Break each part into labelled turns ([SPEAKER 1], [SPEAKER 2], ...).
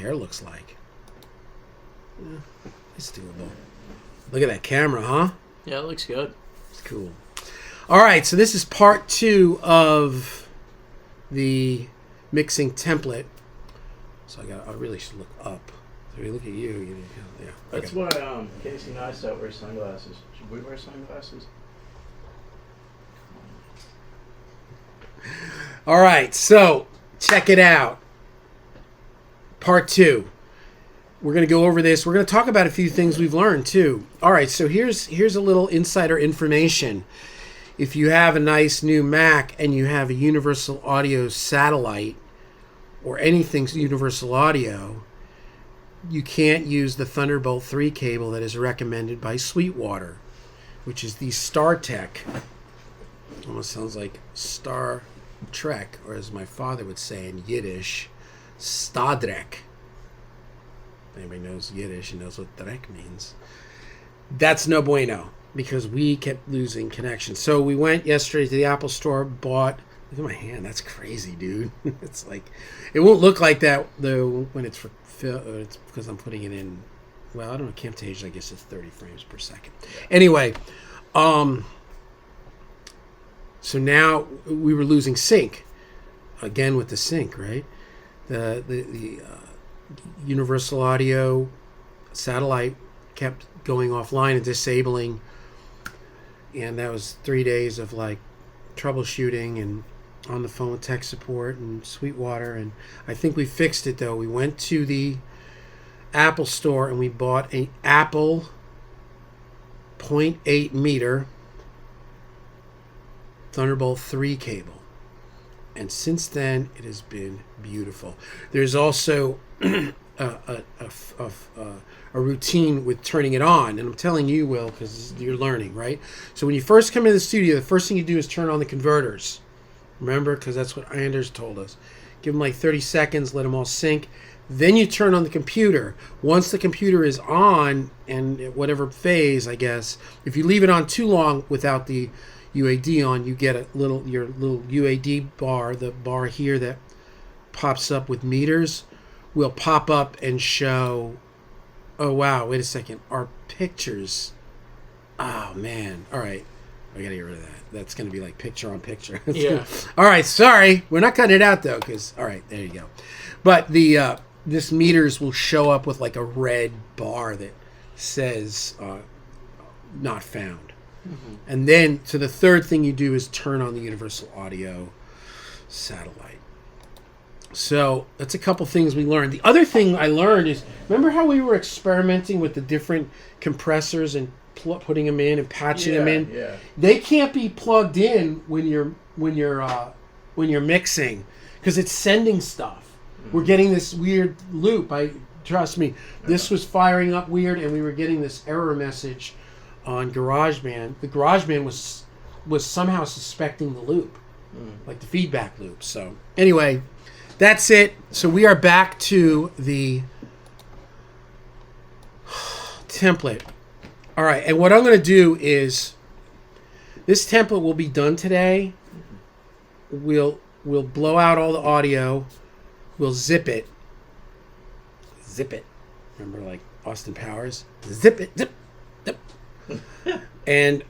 [SPEAKER 1] hair looks like. Yeah, it's doable. Look at that camera, huh?
[SPEAKER 2] Yeah, it looks good.
[SPEAKER 1] It's cool. All right, so this is part 2 of the mixing template. So I really should look up. So we look at you. Yeah.
[SPEAKER 2] That's why Casey Neistat wears sunglasses. Should we wear sunglasses?
[SPEAKER 1] All right, so check it out. Part 2. We're going to go over this. We're going to talk about a few things we've learned too. All right, so here's a little insider information. If you have a nice new Mac and you have a Universal Audio satellite or anything Universal Audio, you can't use the Thunderbolt 3 cable that is recommended by Sweetwater, which is the StarTech. Almost sounds like Star Trek, or as my father would say in Yiddish, Stadrek. Anybody knows Yiddish and knows what Drek means. That's no bueno, because we kept losing connection. So we went yesterday to the Apple Store, bought... Look at my hand. That's crazy, dude. It's like... It won't look like that, though, when it's it's because I'm putting it in... Well, I don't know. Camtasia, I guess it's 30 frames per second. Anyway, so now we were losing sync. Again with the sync, right? The Universal Audio satellite kept going offline and disabling, and that was 3 days of like troubleshooting and on the phone with tech support and Sweetwater, and I think we fixed it though. We went to the Apple Store and we bought an Apple 0.8 meter Thunderbolt 3 cable. And since then, it has been beautiful. There's also a routine with turning it on. And I'm telling you, Will, because you're learning, right? So when you first come into the studio, the first thing you do is turn on the converters. Remember? Because that's what Anders told us. Give them like 30 seconds, let them all sync. Then you turn on the computer. Once the computer is on, and at whatever phase, I guess, if you leave it on too long without the UAD on, you get your little UAD bar, the bar here that pops up with meters, will pop up and show, oh wow, wait a second, our pictures, oh man, all right, I gotta get rid of that. That's gonna be like picture on picture.
[SPEAKER 2] Yeah.
[SPEAKER 1] All right, sorry, we're not cutting it out though, because, all right, there you go. But the this meters will show up with like a red bar that says not found. Mm-hmm. And then, so the third thing you do is turn on the Universal Audio satellite. So that's a couple things we learned. The other thing I learned is, remember how we were experimenting with the different compressors and putting them in and patching them in?
[SPEAKER 2] Yeah.
[SPEAKER 1] They can't be plugged in when you're mixing, because it's sending stuff. Mm-hmm. We're getting this weird loop. Trust me, this was firing up weird, and we were getting this error message on GarageBand. The GarageBand was somehow suspecting the loop, like the feedback loop. So anyway, that's it. So we are back to the template. All right, and what I'm going to do is, this template will be done today. We'll blow out all the audio. We'll zip it. Zip it. Remember, like Austin Powers? Zip it. Zip. Zip. and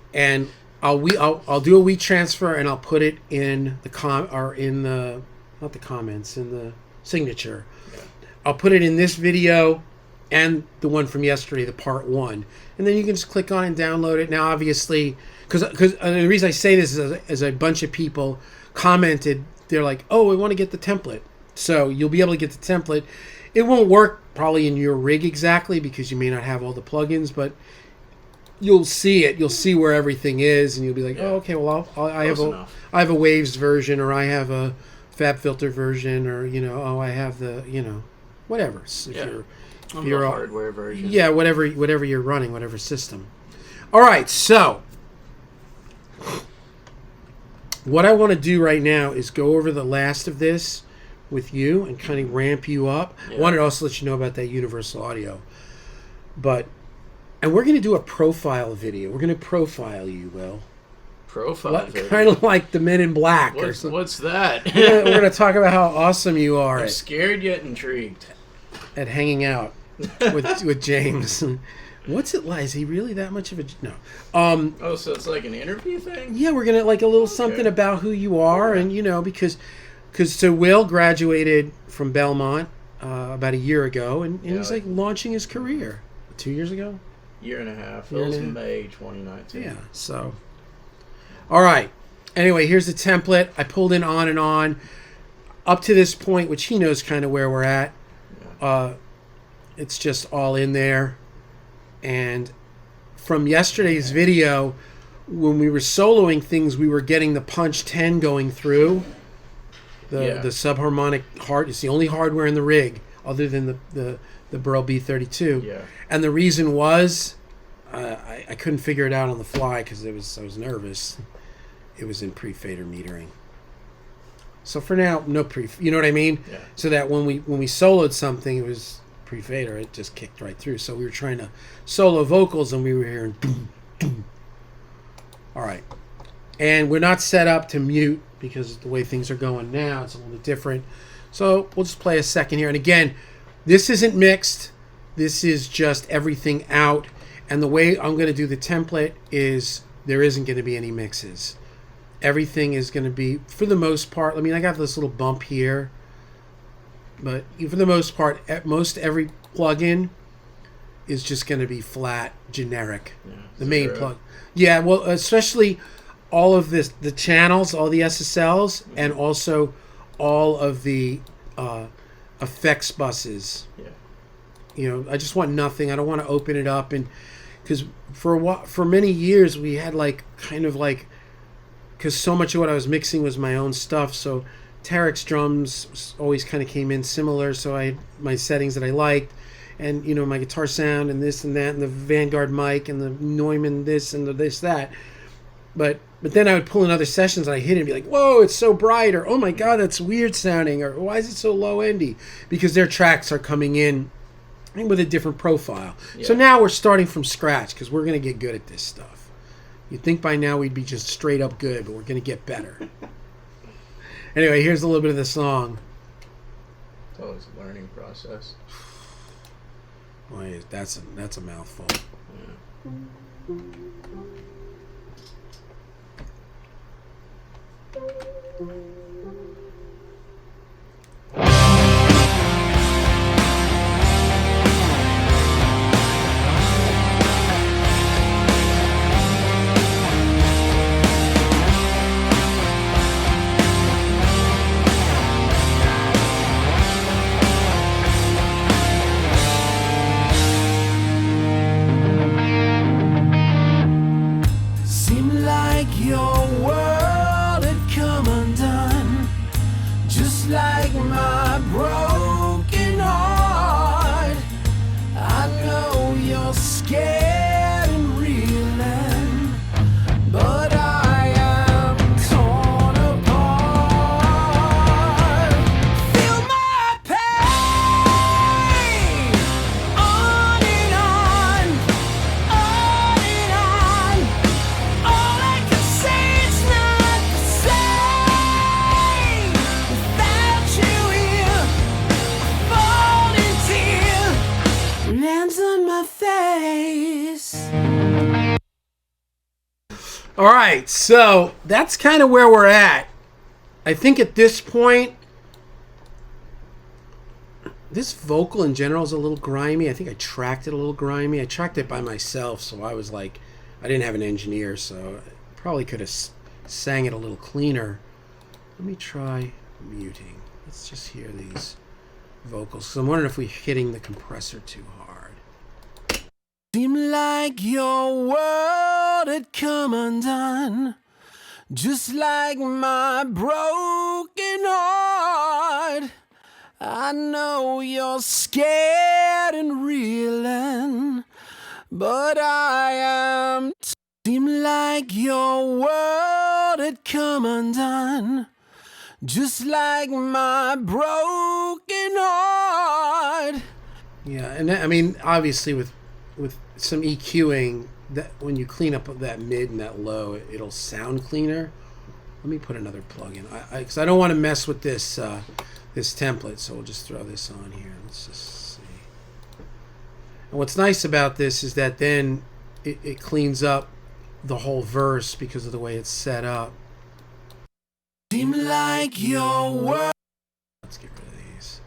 [SPEAKER 1] I'll do a WeTransfer, and I'll put it in the not the comments, in the signature. Yeah. I'll put it in this video and the one from yesterday, the part 1, and then you can just click on and download it. Now, obviously, because the reason I say this is a bunch of people commented, they're like, "Oh, I want to get the template." So you'll be able to get the template. It won't work probably in your rig exactly because you may not have all the plugins, but you'll see it. You'll see where everything is, and you'll be like, "Oh, okay. Well, I have a Waves version, or I have a FabFilter version, or I have the whatever." So if you're
[SPEAKER 2] hardware version.
[SPEAKER 1] Yeah, whatever you're running, whatever system. All right. So what I want to do right now is go over the last of this with you and kind of ramp you up. Yeah. I wanted to also let you know about that Universal Audio, and we're going to do a profile video. We're going to profile you, Will.
[SPEAKER 2] Profile video?
[SPEAKER 1] Kind of like the Men in Black.
[SPEAKER 2] What's that?
[SPEAKER 1] We're going to talk about how awesome you are.
[SPEAKER 2] I'm scared yet intrigued.
[SPEAKER 1] at hanging out with James. What's it like? Is he really that much of a no?
[SPEAKER 2] Oh, so it's like an interview thing?
[SPEAKER 1] Yeah, we're gonna like a little something about who you are, and because so Will graduated from Belmont about a year ago, and he's like launching his career 2 years ago.
[SPEAKER 2] Year and a half. It was May 2019.
[SPEAKER 1] Yeah. So, all right. Anyway, here's the template. I pulled in on and on up to this point, which he knows kind of where we're at.
[SPEAKER 2] Yeah.
[SPEAKER 1] It's just all in there. And from yesterday's video, when we were soloing things, we were getting the punch 10 going through. The subharmonic hard. It's the only hardware in the rig other than the Burl B32.
[SPEAKER 2] Yeah.
[SPEAKER 1] And the reason was I couldn't figure it out on the fly because I was nervous. It was in pre-fader metering. So for now, no pre. You know what I mean?
[SPEAKER 2] Yeah.
[SPEAKER 1] So that when we soloed something, it was pre-fader. It just kicked right through. So we were trying to solo vocals, and we were hearing doom, doom. All right. And we're not set up to mute because the way things are going now, it's a little bit different. So we'll just play a second here. And again, this isn't mixed. This is just everything out. And the way I'm going to do the template is there isn't going to be any mixes. Everything is going to be, for the most part, I mean, I got this little bump here. But for the most part, most every plugin is just going to be flat, generic. Yeah, the main plug. Yeah, well, especially all of this, the channels, all the SSLs, and also all of the effects buses. Yeah. I just want nothing. I don't want to open it up, and because for many years we had because so much of what I was mixing was my own stuff. So Tarek's drums always kind of came in similar. So I had my settings that I liked, and my guitar sound and this and that, and the Vanguard mic and the Neumann this and the this that. But then I would pull in other sessions and I hit it and be like, whoa, it's so bright, or oh my god, that's weird sounding, or why is it so low endy? Because their tracks are coming in with a different profile. Yeah. So now we're starting from scratch because we're going to get good at this stuff. You'd think by now we'd be just straight up good, but we're going to get better. Anyway, here's a little bit of the song.
[SPEAKER 2] Oh, it's a learning process.
[SPEAKER 1] Boy, that's a mouthful. Yeah. All right, so that's kind of where we're at. I think at this point, this vocal in general is a little grimy. I think I tracked it a little grimy. I tracked it by myself, so I was like, I didn't have an engineer, so I probably could have sang it a little cleaner. Let me try muting. Let's just hear these vocals. So I'm wondering if we're hitting the compressor too hard. Seemed like your world had come undone, just like my broken heart. I know you're scared and reeling, but I am. Seemed like your world had come undone, just like my broken heart. Yeah, and I mean, obviously with some EQing, that when you clean up that mid and that low, it'll sound cleaner. Let me put another plug in, because I don't want to mess with this this template, so we'll just throw this on here. Let's just see. And what's nice about this is that then it cleans up the whole verse because of the way it's set up. Seem like your world. Let's get rid of these.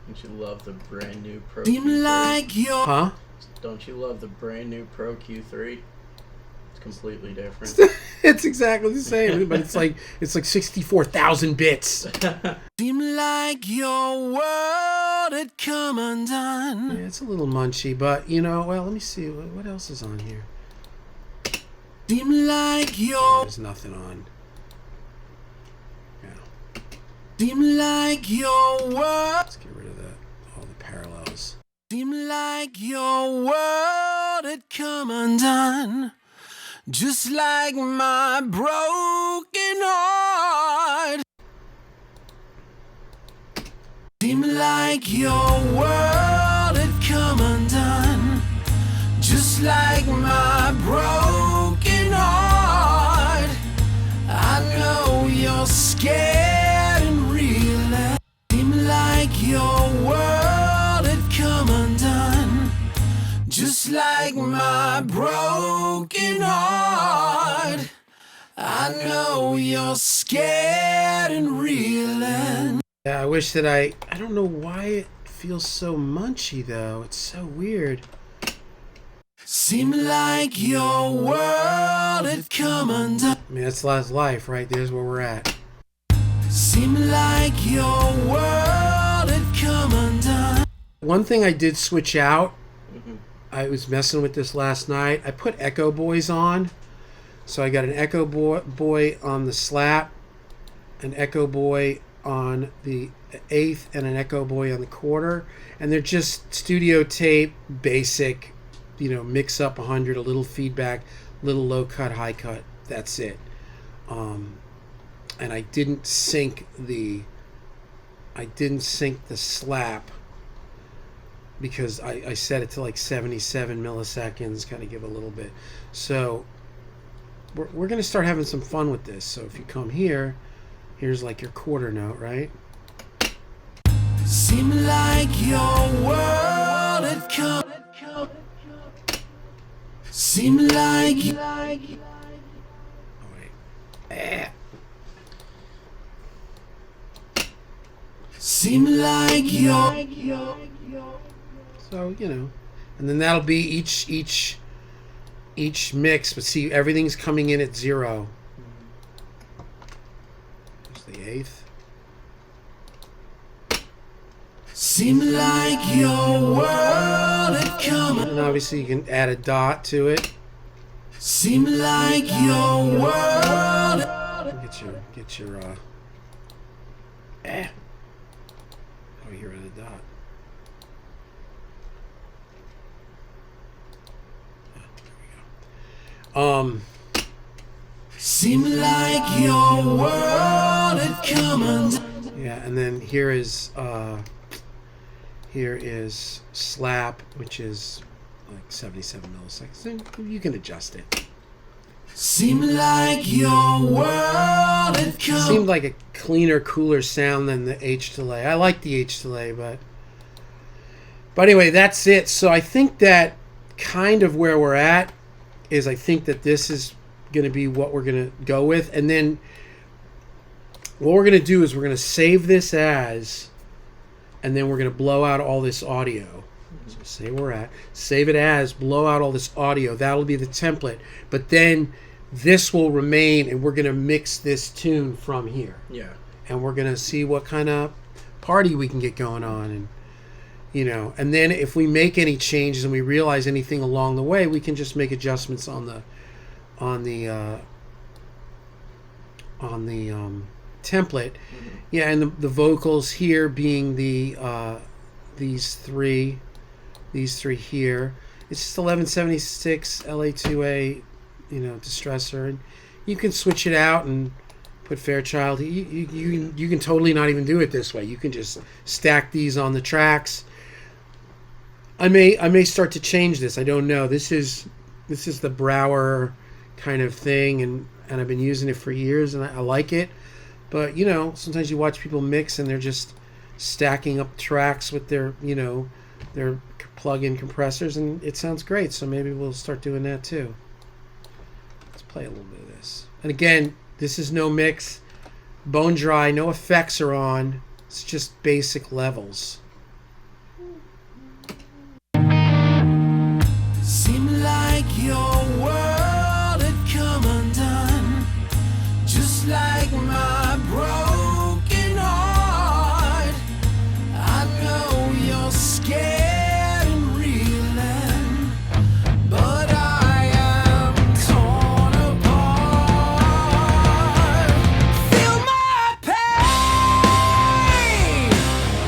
[SPEAKER 2] Don't you love the brand new Pro
[SPEAKER 1] Seem
[SPEAKER 2] Q3?
[SPEAKER 1] like your. Huh?
[SPEAKER 2] Don't you love the brand new Pro Q3? It's completely different.
[SPEAKER 1] It's exactly the same, but it's like 64,000 bits. Seem like your world had come undone. Yeah, it's a little munchy, but well, let me see what else is on here. Seem like your. There's nothing on. Yeah. Seem like your world. Let's get rid of that. All the parallels. Seem like your world had come undone. Just like my broken heart. Seem like your world had come undone. Just like my broken heart. I know you're scared and real. Seem like your world had come undone. Just like my broken heart. I know you're scared and reeling. Yeah, I wish that I don't know why it feels so munchy though. It's so weird. Seem like your world had come undone. I mean, that's last life, right? There's where we're at. Seem like your world had come undone. One thing I did switch out. I was messing with this last night. I put Echo Boys on. So I got an Echo Boy on the slap, an Echo Boy on the eighth, and an Echo Boy on the quarter. And they're just studio tape, basic, mix up 100, a little feedback, little low cut, high cut. That's it. And I didn't sync the slap because I set it to like 77 milliseconds, kind of give a little bit. So we're going to start having some fun with this. So if you come here, here's like your quarter note, right? Seem like your world had come. Seem like. Oh wait. Seem like your. So and then that'll be each mix. But see, everything's coming in at 0. There's the eighth. Seem like your world had come. And obviously you can add a dot to it. Seem like your world. Get your Oh, here at a dot. Seem like your world had come undone. Yeah, and then here is slap, which is like 77 milliseconds. And you can adjust it. Seem like your world had come. Seemed like a cleaner, cooler sound than the H delay. I like the H delay, but anyway, that's it. So I think that kind of where we're at is I think that this is going to be what we're going to go with. And then what we're going to do is we're going to save this as, and then we're going to blow out all this audio. So say where we're at. Save it as, blow out all this audio. That'll be the template. But then this will remain, and we're going to mix this tune from here.
[SPEAKER 2] Yeah.
[SPEAKER 1] And we're going to see what kind of party we can get going on. And and then if we make any changes and we realize anything along the way, we can just make adjustments on the template. Mm-hmm. Yeah, and the vocals here being these three here. It's just 1176 LA2A, distressor, and you can switch it out and put Fairchild. You can totally not even do it this way. You can just stack these on the tracks. I may start to change this. I don't know. This is the Brower kind of thing, and I've been using it for years, and I like it. But sometimes you watch people mix, and they're just stacking up tracks with their their plug-in compressors, and it sounds great. So maybe we'll start doing that too. Let's play a little bit of this. And again, this is no mix, bone dry, no effects are on. It's just basic levels.
[SPEAKER 3] Seemed like your world had come undone, just like my broken heart. I know you're scared and reeling, but I am torn apart. Feel my pain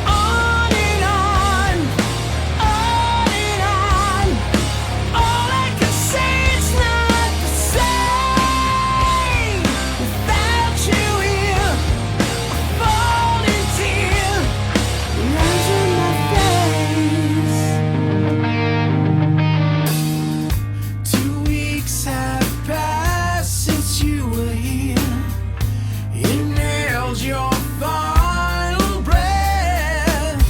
[SPEAKER 3] on and on, on and on. All I can say is not the same without you here. A falling tear runs on my face. 2 weeks have passed since you were here. Inhaled your final breath.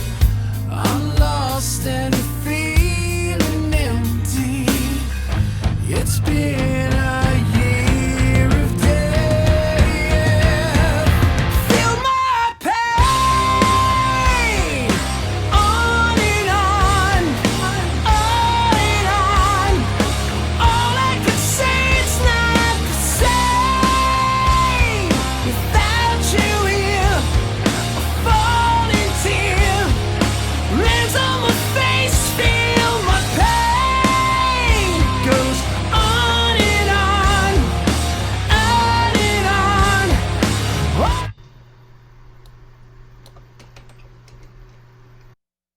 [SPEAKER 3] I'm lost and feeling empty. It's been a year of death. Feel my pain on and on, on and on. All I can say is not the same without you here. A falling tear lands on my face. Feel my pain goes on and on, on and on.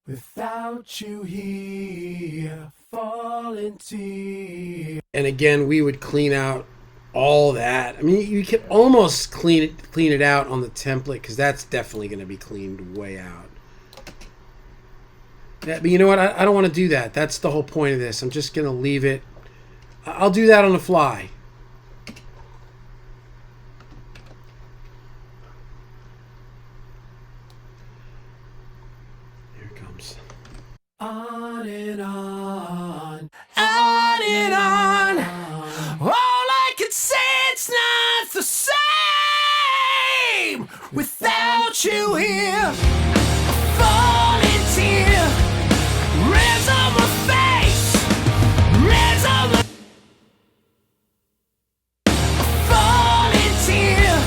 [SPEAKER 3] Without you here, falling tear.
[SPEAKER 1] And again, we would clean out all that. I mean, you can almost clean it out on the template, because that's definitely going to be cleaned way out. Yeah, but you know what? I don't want to do that. That's the whole point of this. I'm just going to leave it. I'll do that on the fly. Here it comes.
[SPEAKER 3] On and on, on and on. All I can say, it's not the same without you here. A falling tear lands on my face, lands on my falling tear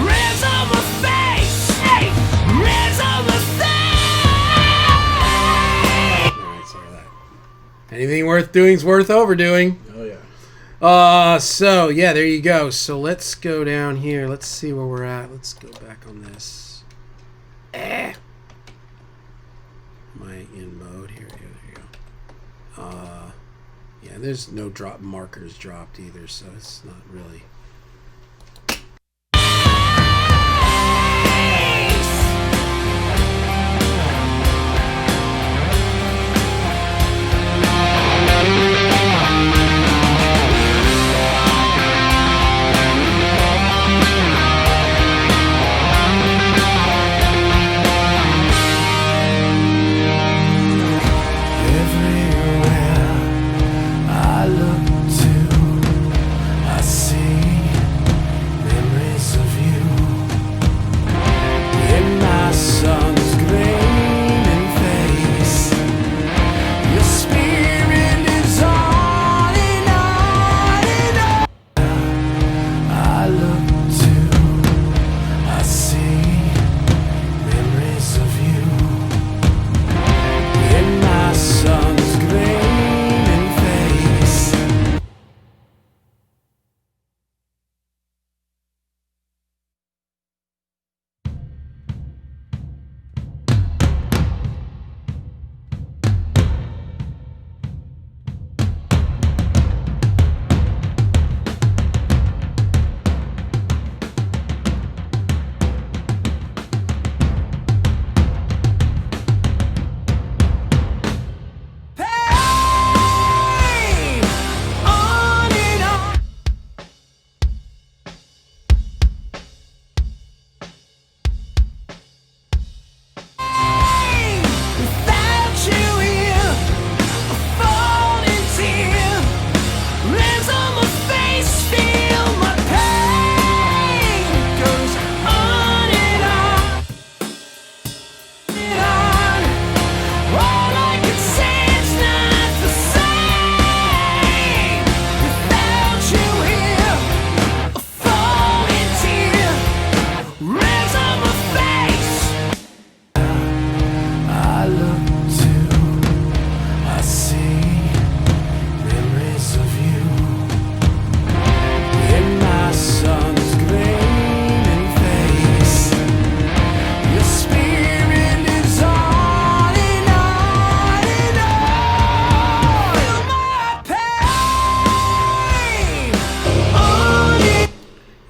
[SPEAKER 3] lands on my face, hey, lands on my face.
[SPEAKER 1] All right, sorry that. Anything worth doing is worth overdoing.
[SPEAKER 2] Oh yeah.
[SPEAKER 1] So yeah, there you go. So let's go down here. Let's see where we're at. Let's go back on this. Am I in mode here? Yeah, there you go. Yeah, there's no drop markers dropped either, so it's not really.
[SPEAKER 3] Everywhere I look to, I see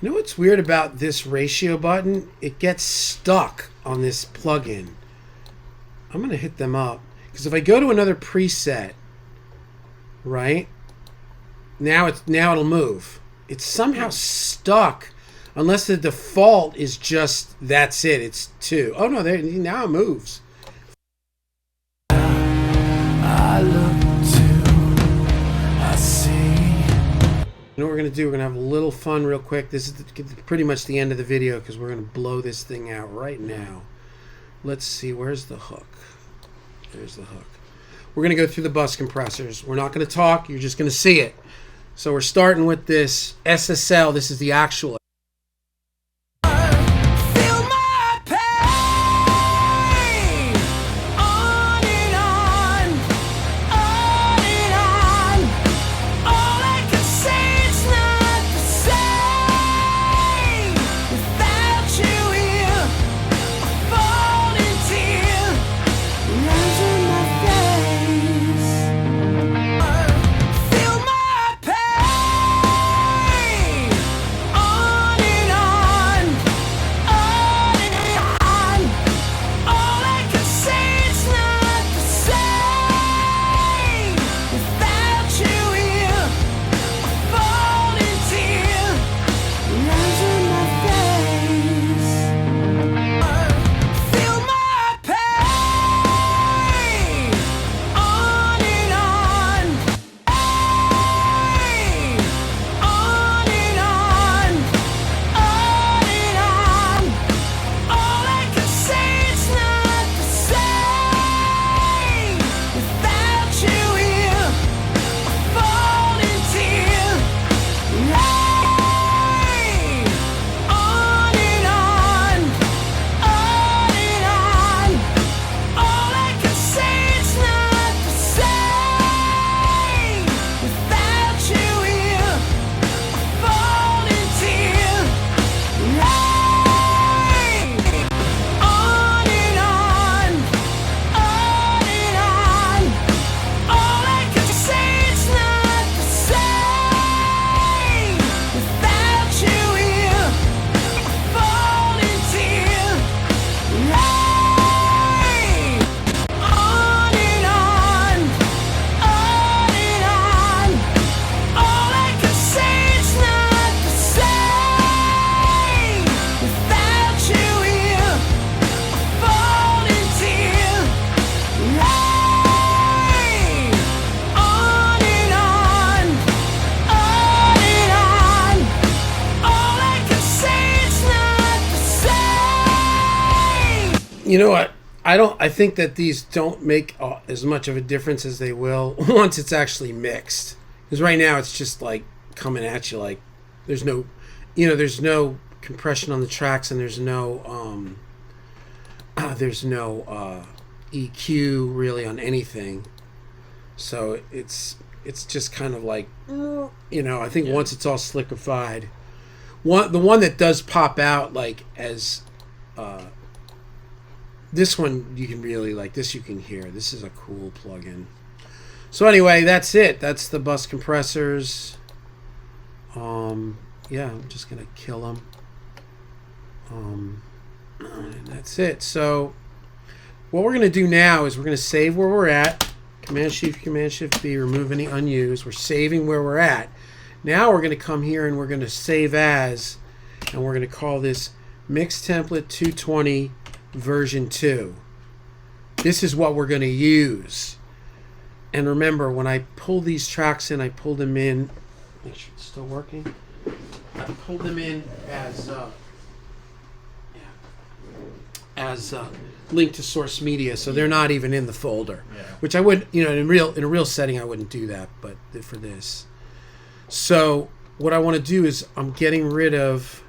[SPEAKER 1] You know what's weird about this ratio button? It gets stuck on this plugin. I'm going to hit them up. Because if I go to another preset, right? Now it'll move. It's somehow stuck unless the default is just that's it. It's 2. Oh no, now it moves.
[SPEAKER 3] I look to, I see.
[SPEAKER 1] You know what we're going to do? We're going to have a little fun real quick. This is pretty much the end of the video because we're going to blow this thing out right now. Let's see. Where's the hook? There's the hook. We're going to go through the bus compressors. We're not going to talk. You're just going to see it. So we're starting with this SSL. This is the actual.
[SPEAKER 3] Feel my pain, on and on, on and on. All I can say it's not the same without you here. A falling tear runs in my face. Feel my pain, on and on, on and on. All I can say it's not the same without you here. A falling tear runs in my face. Feel my pain, on and on, on and on, on and on. All I can say it's not the same without you here. A falling tear, rain, on and on, on and on. All I can say it's not the same without you here. A falling tear, rain, on and on, on and on. All I can say it's not the same without you here. A falling tear, rain, on and on, on and on. All I can say it's not the same without you here. A falling tear, rain, on and on, on and on. All I can say it's not the same.
[SPEAKER 1] You know what? I think that these don't make as much of a difference as they will once it's actually mixed. Because right now it's just like coming at you like there's no, there's no compression on the tracks and there's no EQ really on anything. So it's just kind of like, I think once it's all slickified, the one that does pop out like as this one you can really like this you can hear. This is a cool plugin. So anyway, that's it. That's the bus compressors. Yeah, I'm just gonna kill them. And that's it. So what we're gonna do now is we're gonna save where we're at. Command Shift B, remove any unused. We're saving where we're at. Now we're gonna come here and we're gonna save as, and we're gonna call this Mix Template 220 version 2. This is what we're going to use. And remember, when I pull these tracks in, I pull them in. Make sure it's still working. I pulled them in as linked to source media, so they're not even in the folder.
[SPEAKER 2] Yeah.
[SPEAKER 1] Which I would, in a real setting, I wouldn't do that, but for this. So what I want to do is I'm getting rid of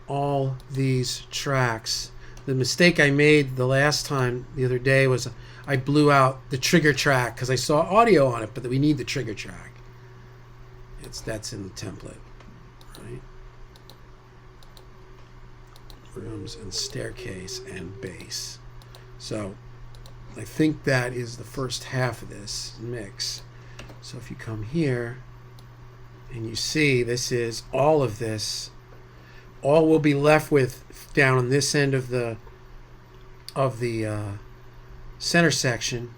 [SPEAKER 1] all these tracks. The mistake I made the other day was I blew out the trigger track because I saw audio on it, but we need the trigger track. That's in the template, right? Rooms and staircase and bass. So I think that is the first half of this mix. So if you come here and you see this is all of this all we'll be left with down on this end of the center section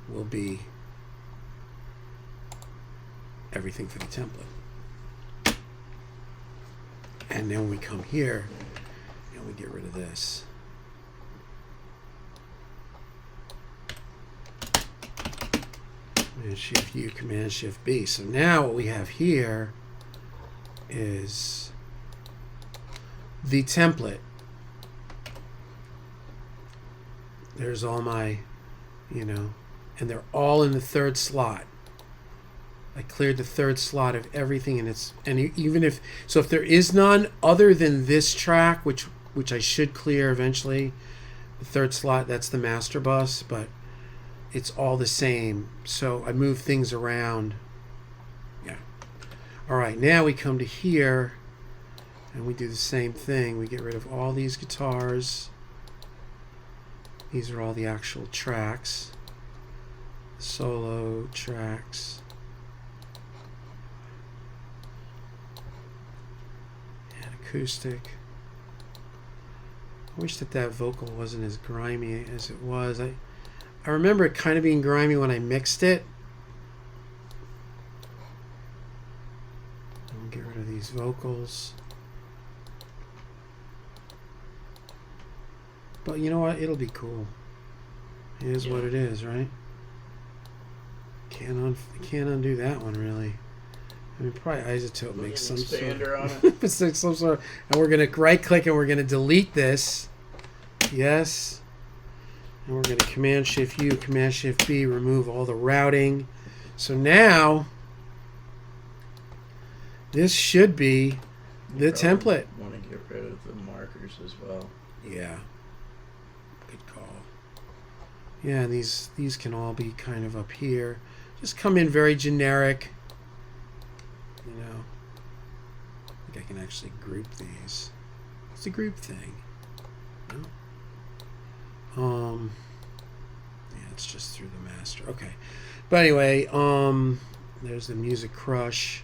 [SPEAKER 1] will be everything for the template. And then we come here and we get rid of this. Command Shift U, Command Shift B. So now what we have here is the template. There's all my, and they're all in the third slot. I cleared the third slot of everything, and even if there is none other than this track, which I should clear eventually, the third slot, that's the master bus, but it's all the same. So I move things around. Yeah. All right, now we come to here, and we do the same thing. We get rid of all these guitars. These are all the actual tracks, solo tracks. Acoustic. I wish that vocal wasn't as grimy as it was. I remember it kind of being grimy when I mixed it. I'll get rid of these vocals. But you know what? It'll be cool. It is what it is, right? Can't undo that one, really. I mean, probably Isotope makes some
[SPEAKER 2] expander on
[SPEAKER 1] it. It's like some sort of, and we're going to right-click and we're going to delete this. Yes. And we're going to Command Shift U, Command Shift B, remove all the routing. So now, this should be the template.
[SPEAKER 2] Want to get rid of the markers as well.
[SPEAKER 1] Yeah. Good call. Yeah, and these can all be kind of up here. Just come in very generic. I think I can actually group these. It's a group thing. No? Yeah, it's just through the master. Okay. But anyway, there's the Music Crush.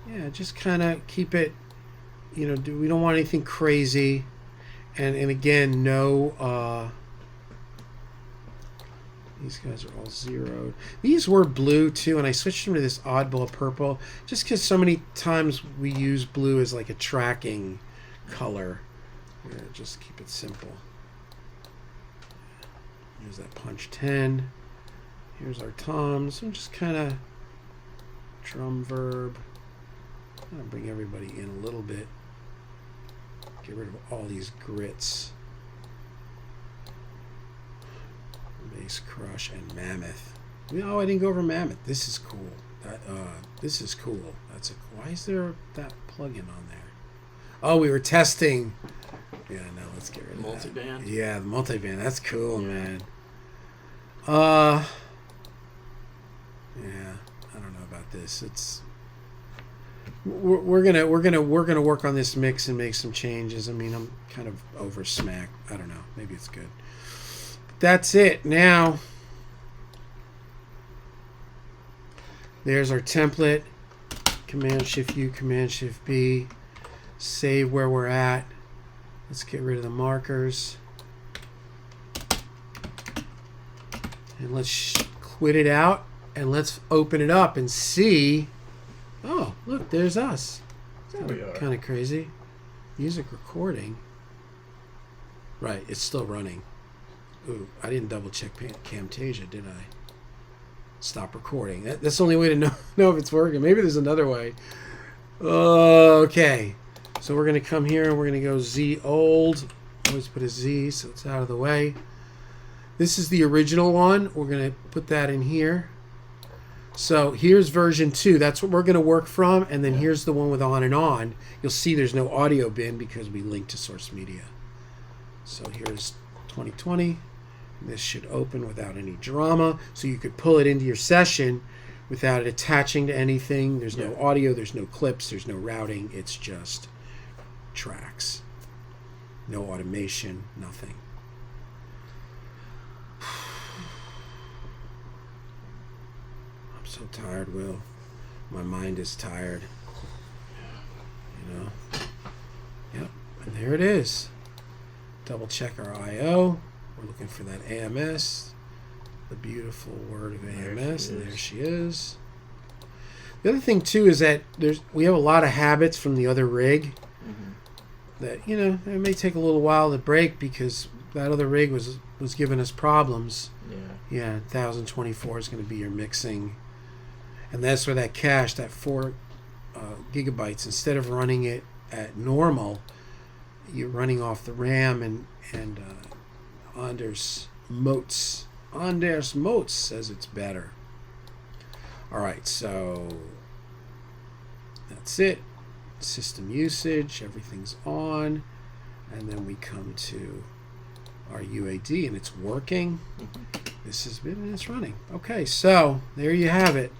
[SPEAKER 1] Yeah, just kind of keep it, we don't want anything crazy. And again, no, these guys are all zeroed. These were blue too, and I switched them to this oddball purple just because so many times we use blue as like a tracking color. Here, just keep it simple. Here's that punch 10. Here's our toms. I'm just kind of drum verb. I'm gonna bring everybody in a little bit. Get rid of all these grits. Bass Crush and Mammoth. Oh, I didn't go over Mammoth. This is cool. This is cool. Why is there that plugin on there? Oh, we were testing. Yeah, no, let's get rid of
[SPEAKER 2] Multiband?
[SPEAKER 1] that. Yeah, the multiband. That's cool, man. Yeah, I don't know about this. We're gonna work on this mix and make some changes. I mean, I'm kind of over smack. I don't know. Maybe it's good. That's it. Now, there's our template. Command Shift U, Command Shift B. Save where we're at. Let's get rid of the markers. And let's quit it out. And let's open it up and see. Oh, look, there's us.
[SPEAKER 2] There we are.
[SPEAKER 1] Kind of crazy. Music recording. Right, it's still running. Ooh, I didn't double check Camtasia, did I? Stop recording. That's the only way to know if it's working. Maybe there's another way. Okay. So we're going to come here and we're going to go Z old. Always put a Z so it's out of the way. This is the original one. We're going to put that in here. So here's version 2. That's what we're going to work from. And then here's the one with on and on. You'll see there's no audio bin because we linked to source media. So here's 2020. This should open without any drama. So you could pull it into your session without it attaching to anything. There's no audio. There's no clips. There's no routing. It's just tracks. No automation. Nothing. I'm so tired, Will. My mind is tired. know. Yep, and there it is. Double check our I/O. We're looking for that AMS, the beautiful word of AMS, and there she is. The other thing too is that we have a lot of habits from the other rig that it may take a little while to break because that other rig was giving us problems. Yeah, 1024 is going to be your mixing, and that's where that cache, that 4 gigabytes, instead of running it at normal, you're running off the RAM and Anders Motes says it's better. All right, so that's it. System usage, everything's on, and then we come to our UAD and it's working. This has been and it's running. Okay, so there you have it.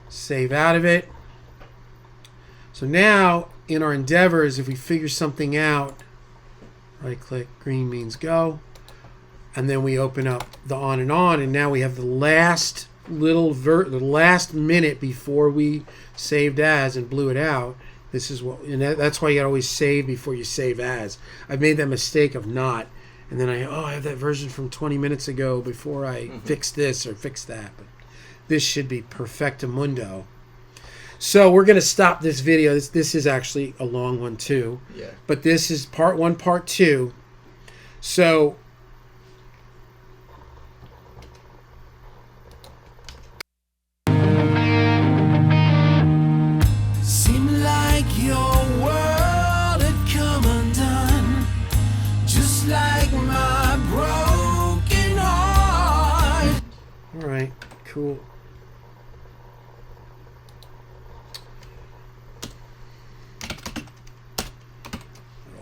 [SPEAKER 1] Save out of it. So now in our endeavors, if we figure something out, right click, green means go, and then we open up the on, and now we have the last the last minute before we saved as and blew it out. This is what, and that's why you gotta always save before you save as. I've made that mistake of not, and then I have that version from 20 minutes ago before I fix this or fix that. But this should be perfectamundo. So we're gonna stop this video. This is actually a long one too.
[SPEAKER 2] Yeah.
[SPEAKER 1] But this is part 1, part 2. So
[SPEAKER 3] Seemed like your world had come undone, just like my broken heart.
[SPEAKER 1] all right, cool.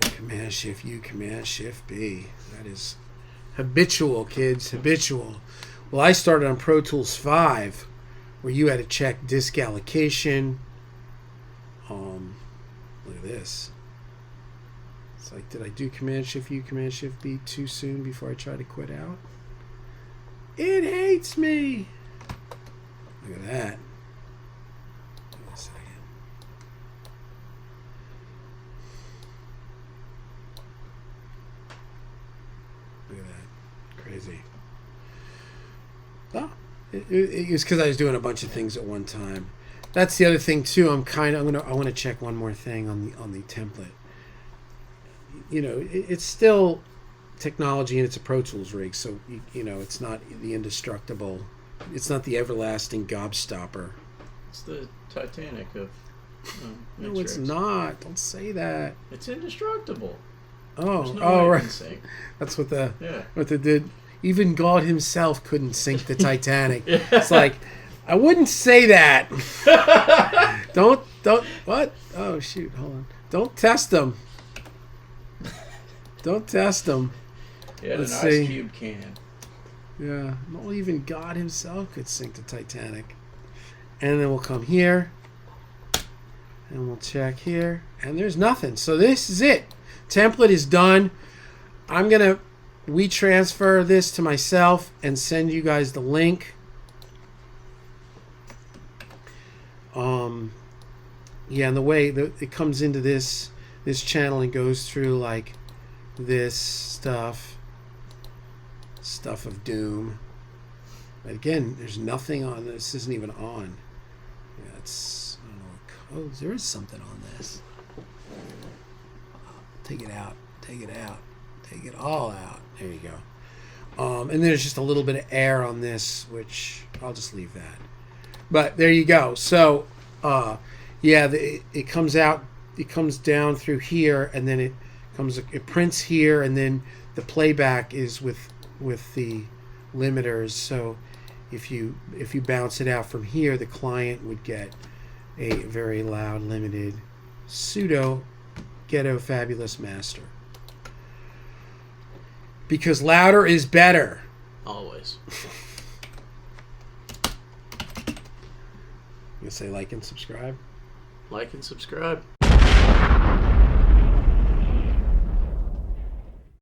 [SPEAKER 1] Command Shift U, Command Shift B. That is habitual, kids, habitual. Well, I started on Pro Tools 5, where you had to check disk allocation. Look at this. It's like, did I do Command Shift U, Command Shift B too soon before I try to quit out? It hates me. Look at that. Wait a second. Look at that. Crazy. Oh, it was because I was doing a bunch of things at one time. That's the other thing too. I want to check one more thing on the template. It's still technology and it's a Pro Tools rig, so it's not the indestructible. It's not the everlasting gobstopper.
[SPEAKER 2] It's the Titanic of.
[SPEAKER 1] No, it's not. Don't say that.
[SPEAKER 2] It's indestructible.
[SPEAKER 1] Oh,
[SPEAKER 2] No way it
[SPEAKER 1] right.
[SPEAKER 2] can sink.
[SPEAKER 1] That's what the
[SPEAKER 2] Yeah.
[SPEAKER 1] what they did. Even God himself couldn't sink the Titanic.
[SPEAKER 2] Yeah.
[SPEAKER 1] It's like, I wouldn't say that. Don't what? Oh shoot, hold on. Don't test them. Don't test them.
[SPEAKER 2] Yeah, an
[SPEAKER 1] Let's
[SPEAKER 2] ice
[SPEAKER 1] see.
[SPEAKER 2] cube can.
[SPEAKER 1] Yeah, not even God himself could sink the Titanic. And then we'll come here, and we'll check here, and there's nothing. So this is it. Template is done. I'm gonna transfer this to myself and send you guys the link. Yeah, and the way that it comes into this channel and goes through like this stuff of doom. But again, there's nothing on this. Isn't even on. Yeah, it's, I don't know what codes. There is something on this. Take it out. Take it out. Take it all out. There you go. And there's just a little bit of air on this, which I'll just leave that. But there you go. So, yeah, it comes out. It comes down through here, and then it prints here, and then the playback is with the limiters. So if you bounce it out from here, the client would get a very loud limited pseudo ghetto fabulous master, because louder is better.
[SPEAKER 2] Always.
[SPEAKER 1] You say like and subscribe.
[SPEAKER 2] Like and subscribe.